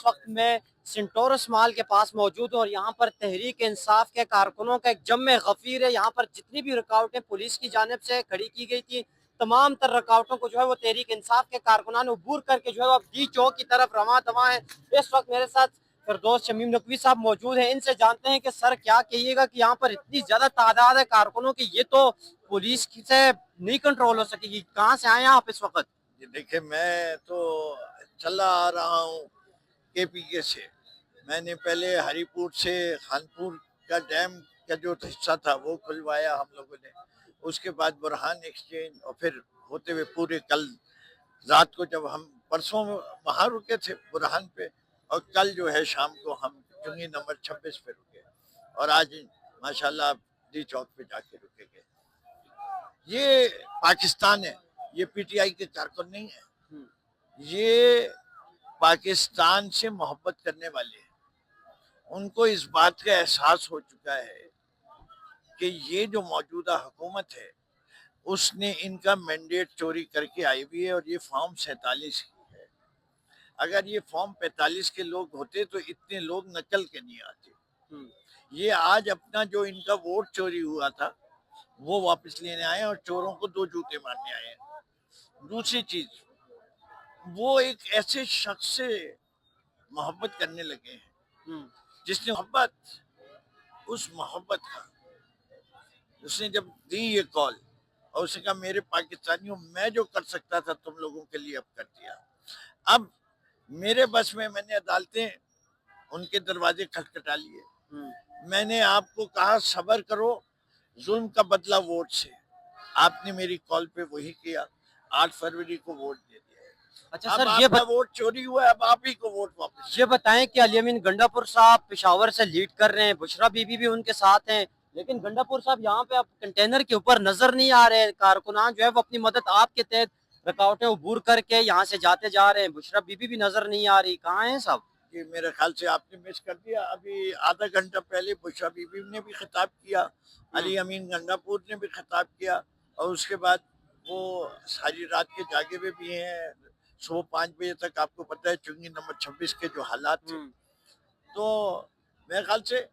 اس وقت میں سنٹورس مال کے پاس موجود ہوں اور یہاں پر تحریک انصاف کے کارکنوں کا ایک جم غفیر ہے. یہاں پر جتنی بھی رکاوٹیں پولیس کی جانب سے کھڑی کی گئی تھی تمام تر رکاوٹوں کو جو ہے وہ تحریک انصاف کے کارکنان عبور کر کے جو ہے وہ ڈی چوک کی طرف رواں دواں ہیں. اس وقت میرے ساتھ فردوس شمیم نقوی صاحب موجود ہیں. ان سے جانتے ہیں کہ سر کیا کہیے گا کہ یہاں پر اتنی زیادہ تعداد ہے کارکنوں کی, یہ تو پولیس سے نہیں کنٹرول ہو سکے گی. کہاں سے آئے ہیں آپ اس وقت؟ دیکھیں میں تو چلا آ رہا ہوں کے پی کے سے. میں نے پہلے ہری پور سے خانپور کا ڈیم کا جو حصہ تھا وہ کھلوایا ہم لوگوں نے. اس کے بعد برہان ایکسچینج اور پھر ہوتے ہوئے پورے کل رات کو جب ہم پرسوں وہاں رکے تھے برہان پہ, اور کل جو ہے شام کو ہم چنگی نمبر 26 پہ رکے, اور آج ماشاءاللہ ڈی چوک پہ جا کے رکے گئے. یہ پاکستان ہے, یہ پی ٹی آئی کے کارکن نہیں ہے. یہ پاکستان سے محبت کرنے والے ہیں. ان کو اس بات کا احساس ہو چکا ہے کہ یہ جو موجودہ حکومت ہے اس نے ان کا مینڈیٹ چوری کر کے آئی ہوئی ہے, اور یہ فارم 47 کی ہے. اگر یہ فارم 45 کے لوگ ہوتے تو اتنے لوگ نکل کے نہیں آتے. یہ آج اپنا جو ان کا ووٹ چوری ہوا تھا وہ واپس لینے آئے اور چوروں کو 2 جوتے مارنے آئے ہیں. دوسری چیز, وہ ایک ایسے شخص سے محبت کرنے لگے ہیں جس نے اس محبت کا اس نے جب دی یہ کال اور اس نے کہا میرے پاکستانیوں میں جو کر سکتا تھا تم لوگوں کے لیے اب کر دیا. اب میرے بس میں نے عدالتیں ان کے دروازے کھٹکھٹا لیے. میں نے آپ کو کہا صبر کرو, ظلم کا بدلہ ووٹ سے. آپ نے میری کال پہ وہی کیا, 8 فروری کو ووٹ دے دیا. اچھا اب سر, آپ کا ووٹ چوری ہوا ہے, اب آپ ہی کو ووٹ واپس. یہ بتائیں کہ علی امین گنڈا پور صاحب پشاور سے لیڈ کر رہے ہیں, بشرا بی بی بھی ان کے ساتھ ہیں, لیکن گنڈا پور صاحب یہاں پہ اب کنٹینر کے اوپر نظر نہیں آ رہے. کارکنان جو ہے وہ اپنی مدد آپ کے تحت رکاوٹیں عبور کر کے یہاں سے جاتے جا رہے ہیں. بشرا بی بی بھی نظر نہیں آ رہی, کہاں ہیں صاحب؟ یہ میرے خیال سے آپ نے مس کر دیا. ابھی آدھا گھنٹہ پہلے بشرا بی بی نے بھی خطاب کیا, علی امین گنگا پور نے بھی خطاب کیا, اور اس کے بعد وہ ساری رات کے جاگے ہوئے بھی ہیں. صبح 5 بجے تک آپ کو پتہ ہے چنگی نمبر 26 کے جو حالات تھے, تو میرے خیال سے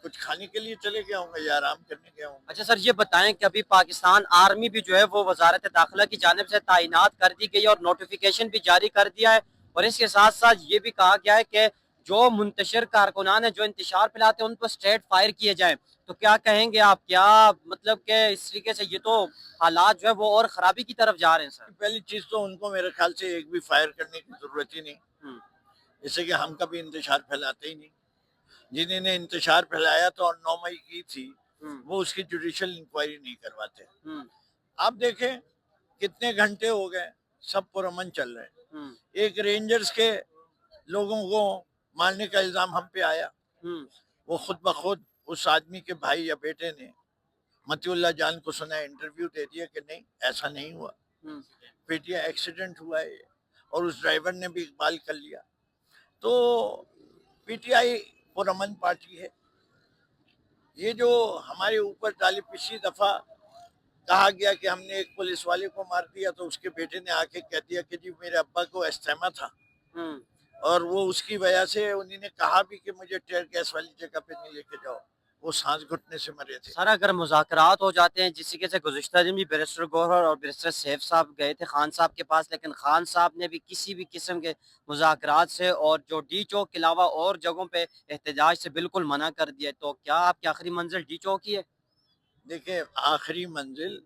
کچھ کھانے کے لیے چلے گئے ہوں گے یا آرام کرنے گئے ہوں گے. اچھا سر, یہ بتائیں کہ ابھی پاکستان آرمی بھی جو ہے وہ وزارت داخلہ کی جانب سے تعینات کر دی گئی اور نوٹیفیکیشن بھی جاری کر دیا ہے, اور اس کے ساتھ ساتھ یہ بھی کہا گیا ہے کہ جو منتشر کارکنان ہیں جو انتشار پھیلاتے ہیں ان پر اسٹریٹ فائر کیے جائیں. تو کیا کہیں گے آپ, کیا مطلب کہ اس طریقے سے یہ تو حالات جو ہے وہ اور خرابی کی طرف جا رہے ہیں سر؟ پہلی چیز تو ان کو میرے خیال سے ایک بھی فائر کرنے کی ضرورت ہی نہیں, جیسے کہ ہم کبھی انتشار پھیلاتے ہی نہیں. جنہوں نے انتشار پھیلایا تو 9 مئی کی تھی, وہ اس کی جوڈیشل انکوائری نہیں کرواتے. آپ دیکھیں کتنے گھنٹے ہو گئے سب پرامن چل رہے ہیں. ایک رینجرز کے لوگوں کو مارنے کا الزام ہم پہ آیا, وہ خود بخود اس آدمی کے بھائی یا بیٹے نے متی اللہ جان کو سنا انٹرویو دے دیا کہ نہیں ایسا نہیں ہوا, پیٹیا ایکسیڈنٹ ہوا ہے, اور اس ڈرائیور نے بھی اقبال کر لیا. تو پی ٹی آئی پرامن پارٹی ہے. یہ جو ہمارے اوپر ڈالی پچھلی دفعہ کہا گیا کہ ہم نے ایک پولیس والے کو مار دیا, تو اس کے بیٹے نے آ کے کہہ دیا کہ جی میرے ابا کو استھما تھا, اور وہ اس کی وجہ سے انہوں نے کہا بھی کہ مجھے ٹیئر گیس والی جگہ پہ نہیں لے کے جاؤ, وہ سانس گھٹنے سے مرے تھے. سر اگر مذاکرات ہو جاتے ہیں, جس طریقے سے گزشتہ دن بھی بیرسٹر گوہر اور بیرسٹر سیف صاحب گئے تھے خان صاحب کے پاس, لیکن خان صاحب نے بھی کسی بھی قسم کے مذاکرات سے اور جو ڈی چوک کے علاوہ اور جگہوں پہ احتجاج سے بالکل منع کر دیا, تو کیا آپ کی آخری منزل ڈی چوک ہی ہے؟ دیکھیں آخری منزل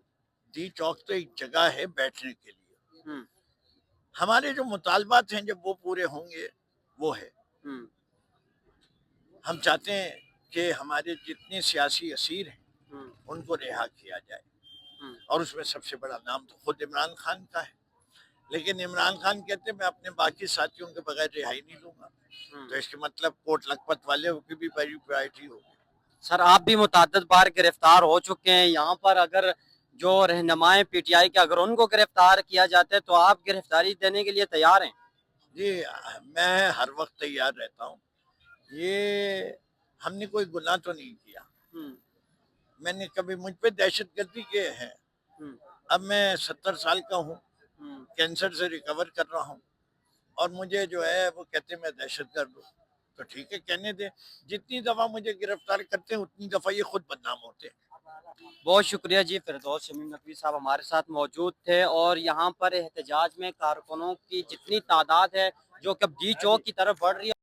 ڈی چوک تو ایک جگہ ہے بیٹھنے کے لیے. ہمارے جو مطالبات ہیں جب وہ پورے ہوں گے وہ ہے, ہم چاہتے ہیں کہ ہمارے جتنے سیاسی اسیر ہیں ان کو رہا کیا جائے, اور اس میں سب سے بڑا نام تو خود عمران خان کا ہے. لیکن عمران خان کہتے ہیں میں اپنے باقی ساتھیوں کے بغیر رہائی نہیں لوں گا, تو اس کے مطلب کوٹ لکھپت والے کی بھی بڑی پرائرٹی ہوگی. سر آپ بھی متعدد بار گرفتار ہو چکے ہیں یہاں پر, اگر جو رہنمائے پی ٹی آئی کے اگر ان کو گرفتار کیا جاتا ہے تو آپ گرفتاری دینے کے لیے تیار ہیں؟ جی میں ہر وقت تیار رہتا ہوں. یہ ہم نے کوئی گناہ تو نہیں کیا, میں نے کبھی مجھ پہ دہشت گردی کے ہے. اب میں 70 سال کا ہوں, کینسر سے ریکور کر رہا ہوں, اور مجھے جو ہے وہ کہتے ہیں میں دہشت گرد ہوں. تو ٹھیک ہے کہنے دیں. جتنی دفعہ مجھے گرفتار کرتے ہیں اتنی دفعہ یہ خود بدنام ہوتے ہیں. بہت شکریہ جی. فردوس شمیم نقوی صاحب ہمارے ساتھ موجود تھے، اور یہاں پر احتجاج میں کارکنوں کی جتنی تعداد ہے جو کہ ڈی چوک کی طرف بڑھ رہی ہے